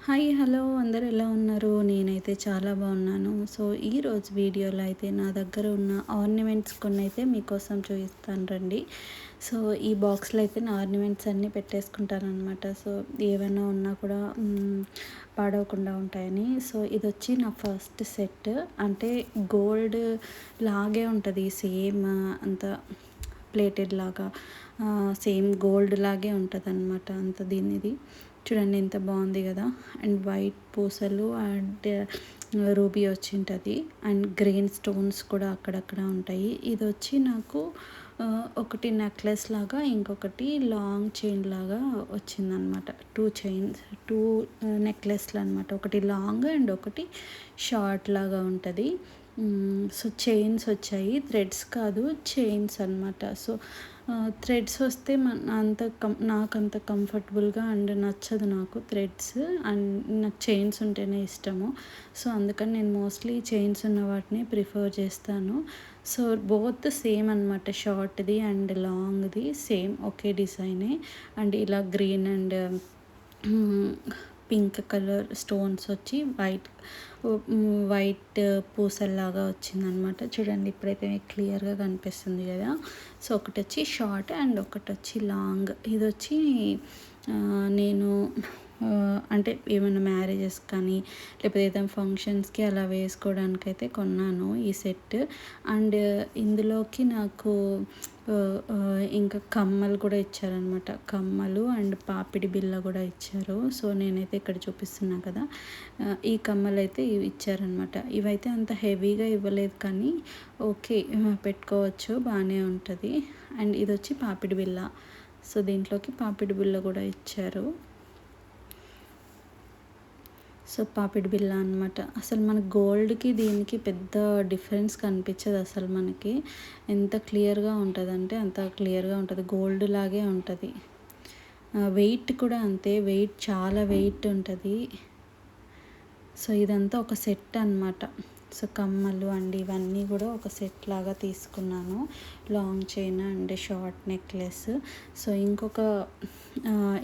Hi hello అందరూ ఎలా ఉన్నారు? నేనైతే చాలా బాగున్నాను. సో ఈరోజు వీడియోలో అయితే నా దగ్గర ఉన్న ఆర్నమెంట్స్ కొన్ని అయితే మీకోసం చూపిస్తాను రండి. సో ఈ బాక్స్లో అయితే నా ఆర్నమెంట్స్ అన్నీ పెట్టేసుకుంటానమాట. సో ఏమైనా ఉన్నా కూడా పాడవకుండా ఉంటాయని. సో ఇది వచ్చి నా ఫస్ట్ సెట్, అంటే గోల్డ్ లాగే ఉంటుంది, సేమ్ అంత ప్లేటెడ్ లాగా సేమ్ గోల్డ్ లాగే ఉంటుంది అనమాట అంత దీనిది. చూడండి ఎంత బాగుంది కదా. అండ్ వైట్ పూసలు అండ్ రూబీ వచ్చి ఉంటుంది, అండ్ గ్రీన్ స్టోన్స్ కూడా అక్కడక్కడ ఉంటాయి. ఇది వచ్చి నాకు ఒకటి నెక్లెస్ లాగా, ఇంకొకటి లాంగ్ చైన్ లాగా వచ్చిందనమాట. టూ నెక్లెస్లు అనమాట, ఒకటి లాంగ్ అండ్ ఒకటి షార్ట్ లాగా ఉంటుంది. సో చైన్స్ వచ్చాయి, థ్రెడ్స్ కాదు చైన్స్ అనమాట. సో థ్రెడ్స్ వస్తే నాకు అంత కంఫర్టబుల్గా అండ్ నచ్చదు నాకు థ్రెడ్స్, అండ్ నాకు చైన్స్ ఉంటేనే ఇష్టము. సో అందుకని నేను మోస్ట్లీ చైన్స్ ఉన్న వాటిని ప్రిఫర్ చేస్తాను. సో బోత్ సేమ్ అనమాట, షార్ట్ది అండ్ లాంగ్ది సేమ్ ఒకే డిజైనే. అండ్ ఇలా green and pink colour stones వచ్చి వైట్ పూసల్లాగా వచ్చిందనమాట. చూడండి ఇప్పుడైతే మీకు క్లియర్గా కనిపిస్తుంది కదా. సో ఒకటి వచ్చి షార్ట్ అండ్ ఒకటి వచ్చి లాంగ్. ఇది వచ్చి నేను అంటే ఏమైనా మ్యారేజెస్ కానీ లేకపోతే ఏదైనా ఫంక్షన్స్కి అలా వేసుకోవడానికైతే కొన్నాను ఈ సెట్. అండ్ ఇందులోకి నాకు ఇంకా కమ్మలు కూడా ఇచ్చారనమాట, కమ్మలు అండ్ పాపిడి బిళ్ళ కూడా ఇచ్చారు. సో నేనైతే ఇక్కడ చూపిస్తున్నా కదా, ఈ కమ్మలు అయితే ఇవి ఇచ్చారనమాట. ఇవైతే అంత హెవీగా ఇవ్వలేదు కానీ ఓకే పెట్టుకోవచ్చు, బాగానే ఉంటుంది. అండ్ ఇది వచ్చి పాపిడి బిళ్ళ. సో దీంట్లోకి పాపిడి బిళ్ళ కూడా ఇచ్చారు. సో పాపిడి బిళ్ళ అనమాట. అసలు మన గోల్డ్కి దీనికి పెద్ద డిఫరెన్స్ కనిపించదు అసలు మనకి. ఎంత క్లియర్గా ఉంటుంది అంటే అంత క్లియర్గా ఉంటుంది, గోల్డ్ లాగే ఉంటుంది. వెయిట్ కూడా అంతే, వెయిట్ చాలా వెయిట్ ఉంటుంది. సో ఇదంతా ఒక సెట్ అనమాట. సో కమ్మలు అండ్ ఇవన్నీ కూడా ఒక సెట్ లాగా తీసుకున్నాను, long chain and short necklace. So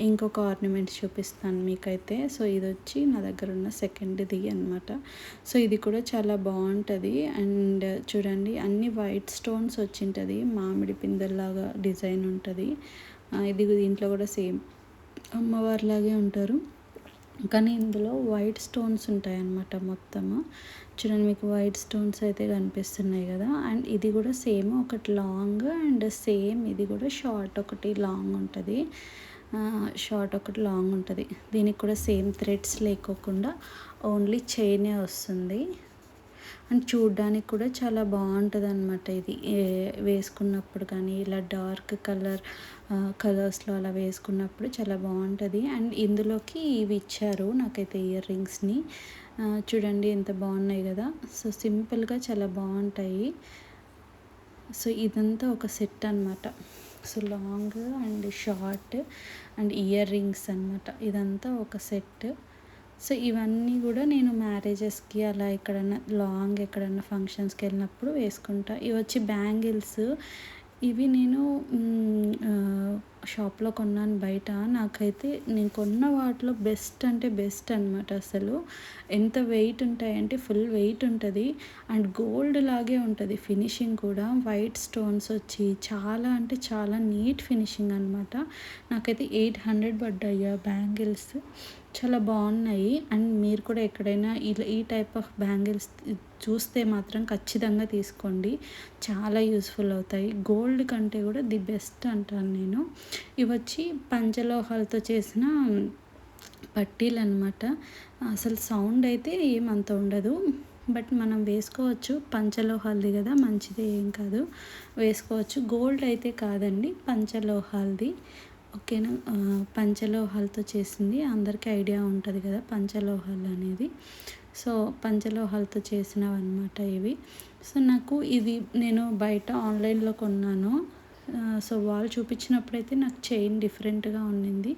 ఇంకొక ఆర్నమెంట్స్ చూపిస్తాను మీకైతే. సో ఇది వచ్చి నా దగ్గర ఉన్న సెకండ్ది అనమాట. సో ఇది కూడా చాలా బాగుంటుంది. అండ్ చూడండి అన్ని వైట్ స్టోన్స్ వచ్చింటుంది, మామిడి పిందెల్లాగా డిజైన్ ఉంటుంది. ఇది దీంట్లో కూడా సేమ్ అమ్మవారిలాగే ఉంటారు, కానీ ఇందులో వైట్ స్టోన్స్ ఉంటాయి అన్నమాట మొత్తము. చూడండి మీకు వైట్ స్టోన్స్ అయితే కనిపిస్తున్నాయి కదా. అండ్ ఇది కూడా సేమ్, ఒకటి లాంగ్ అండ్ సేమ్ ఇది కూడా షార్ట్ ఒకటి లాంగ్ ఉంటుంది, షార్ట్ ఒకటి లాంగ్ ఉంటుంది. దీనికి కూడా సేమ్ థ్రెడ్స్ లేకోకుండా ఓన్లీ చైనే వస్తుంది. అండ్ చూడ్డానికి కూడా చాలా బాగుంటుంది అనమాట. ఇది వేసుకున్నప్పుడు కానీ ఇలా డార్క్ కలర్స్లో అలా వేసుకున్నప్పుడు చాలా బాగుంటుంది. అండ్ ఇందులోకి ఇవి ఇచ్చారు నాకైతే ఇయర్ రింగ్స్ని. చూడండి ఎంత బాగున్నాయి కదా. సో సింపుల్గా చాలా బాగుంటాయి. సో ఇదంతా ఒక సెట్ అనమాట. So long and short and ear rings అనమాట, ఇదంతా ఒక సెట్. సో ఇవన్నీ కూడా నేను మ్యారేజెస్కి అలా ఎక్కడన్నా లాంగ్ ఎక్కడన్నా ఫంక్షన్స్కి వెళ్ళినప్పుడు వేసుకుంటా. ఇవి వచ్చి బ్యాంగిల్స్. ఇవి నేను షాప్లో కొన్నాను బయట. నాకైతే నేను కొన్న వాటిలో బెస్ట్ అంటే బెస్ట్ అనమాట. అసలు ఎంత వెయిట్ ఉంటాయంటే ఫుల్ వెయిట్ ఉంటుంది, అండ్ గోల్డ్ లాగే ఉంటుంది ఫినిషింగ్ కూడా. వైట్ స్టోన్స్ వచ్చి చాలా అంటే చాలా నీట్ ఫినిషింగ్ అనమాట. నాకైతే 800 పడ్డాయి ఆ బ్యాంగిల్స్, చాలా బాగున్నాయి. అండ్ మీరు కూడా ఎక్కడైనా ఈ టైప్ ఆఫ్ బ్యాంగిల్స్ చూస్తే మాత్రం ఖచ్చితంగా తీసుకోండి, చాలా యూస్ఫుల్ అవుతాయి. గోల్డ్ కంటే కూడా ది బెస్ట్ అంటాను నేను. ఇవి వచ్చి పంచలోహాలతో చేసిన పట్టీలు అనమాట. అసలు సౌండ్ అయితే ఏమంత ఉండదు, బట్ మనం వేసుకోవచ్చు, పంచలోహాలది కదా, మంచిది ఏం కాదు, వేసుకోవచ్చు. గోల్డ్ అయితే కాదండి, పంచలోహాలది. ఓకేనా. పంచలోహాలతో చేసింది, అందరికీ ఐడియా ఉంటుంది కదా పంచలోహాలు అనేది. సో పంచలోహాలతో చేసినవి అనమాట ఇవి. సో నాకు ఇది నేను బయట ఆన్లైన్లో కొన్నాను. సో వాళ్ళు చూపించినప్పుడైతే నాకు చైన్ డిఫరెంట్గా ఉండింది,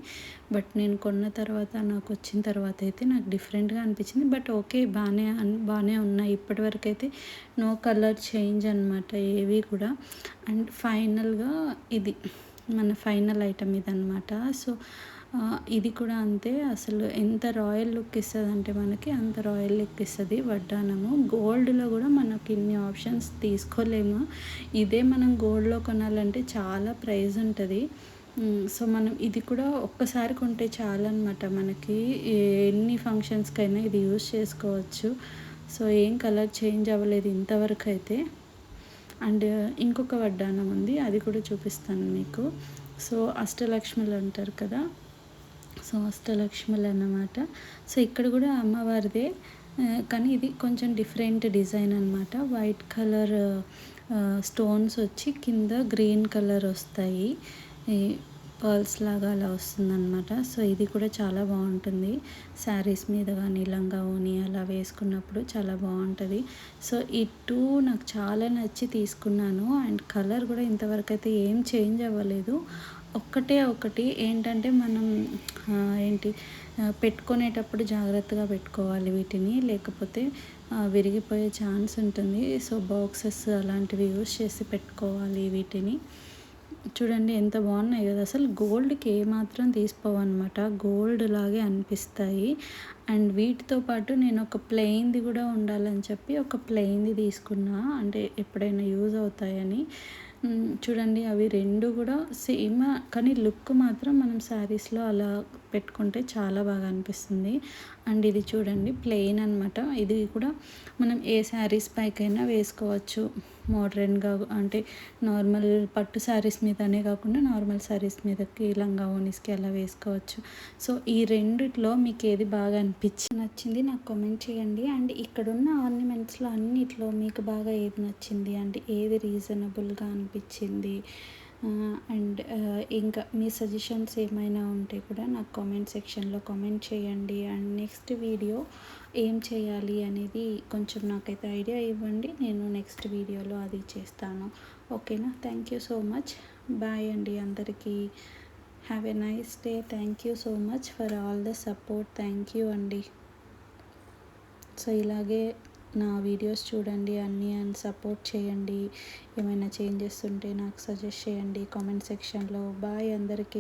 బట్ నేను కొన్న తర్వాత నాకు వచ్చిన తర్వాత అయితే నాకు డిఫరెంట్గా అనిపించింది. బట్ ఓకే బాగానే ఉన్నాయి ఇప్పటివరకు అయితే. నో కలర్ చేంజ్ అనమాట ఏవి కూడా. అండ్ ఫైనల్గా ఇది మన ఫైనల్ ఐటమ్ ఇదనమాట. సో ఇది కూడా అంతే. అసలు ఎంత రాయల్ లుక్ ఇస్తదంటే మనకి అంత రాయల్ లుక్ ఇస్తది వడ్డానము. గోల్డ్‌లో కూడా మనకి ఇన్ని ఆప్షన్స్ తీసుకోలేము. ఇదే మనం గోల్డ్‌లో కొనాలంటే చాలా ప్రైస్ ఉంటది. సో, మనం ఇది కూడా ఒక్కసారి కొంటే చాలనమాట మనకి. ఎన్ని ఫంక్షన్స్‌కైనా ఇది యూజ్ చేసుకోవచ్చు. సో, ఏం కలర్ చేంజ్ అవ్వలేదు ఇంతవరకైతే. అండ్ ఇంకొక వడ్డానం ఉంది. అది కూడా చూపిస్తాను మీకు. సో, అష్టలక్ష్ములు అంటారు కదా! సో, అష్టలక్ష్ములు అన్నమాట. సో, ఇక్కడ కూడా అమ్మవారిదే. కానీ ఇది కొంచెం డిఫరెంట్ డిజైన్ అనమాట. వైట్ కలర్ స్టోన్స్ వచ్చి కింద గ్రీన్ కలర్ వస్తాయి. ఈ పర్ల్స్ లాగా అలా వస్తుందనమాట. సో, ఇది కూడా చాలా బాగుంటుంది. శారీస్ మీద కానీ లంగా ఓణి అలా వేసుకున్నప్పుడు చాలా బాగుంటుంది. సో, ఈ 2 నాకు చాలా నచ్చి తీసుకున్నాను. అండ్ కలర్ కూడా ఇంతవరకు అయితే ఏం చేంజ్ అవ్వలేదు. ఒకటి ఏంటంటే మనం పెట్టుకునేటప్పుడు జాగ్రత్తగా పెట్టుకోవాలి వీటిని. లేకపోతే విరిగిపోయే ఛాన్స్ ఉంటుంది. సో, బాక్సెస్ అలాంటివి యూజ్ చేసి పెట్టుకోవాలి వీటిని. చూడండి ఎంత బాగున్నాయి కదా! అసలు గోల్డ్‌కి ఏమాత్రం తీసిపోవన్నమాట. గోల్డ్ లాగే అనిపిస్తాయి. అండ్ వీటితో పాటు నేను ఒక ప్లెయిన్‌ది కూడా ఉండాలని చెప్పి ఒక ప్లెయిన్‌ది తీసుకున్నా. అంటే ఎప్పుడైనా యూజ్ అవుతాయని. చూడండి అవి 2 కూడా సేమ్. కానీ లుక్ మాత్రం మనం శారీస్‌లో అలా పెట్టుకుంటే చాలా బాగా అనిపిస్తుంది. అండ్ ఇది చూడండి ప్లెయిన్ అనమాట. ఇది కూడా మనం ఏ శారీస్ పైకైనా వేసుకోవచ్చు. మోడ్రన్‌గా అంటే నార్మల్ పట్టు శారీస్ మీదనే కాకుండా నార్మల్ శారీస్ మీదకి లంగా ఓణీస్‌కి అలా వేసుకోవచ్చు. సో, ఈ రెండిట్లో మీకు ఏది బాగా నచ్చింది నాకు కామెంట్ చేయండి. అండ్ ఇక్కడున్న ఆర్నమెంట్స్‌లో అన్నిట్లో మీకు బాగా ఏది నచ్చింది? అంటే ఏది రీజనబుల్‌గా అనిపించింది? అండ్ ఇంకా మీ సజెషన్స్ ఏమైనా ఉంటే కూడా నాకు కామెంట్ సెక్షన్లో కామెంట్ చేయండి. అండ్ నెక్స్ట్ వీడియో ఏం చేయాలి అనేది కొంచెం నాకైతే ఐడియా ఇవ్వండి. నేను నెక్స్ట్ వీడియోలో అది చేస్తాను. ఓకేనా? Thank you so much. Bye అండి అందరికీ. Have a nice day. Thank you so much for all the support. Thank you అండి. సో, ఇలాగే నా వీడియోస్ చూడండి అన్నీ అండ్ సపోర్ట్ చేయండి. ఏమైనా చేంజెస్ ఉంటే నాకు సజెస్ట్ చేయండి కామెంట్ సెక్షన్లో. బాయ్ అందరికీ.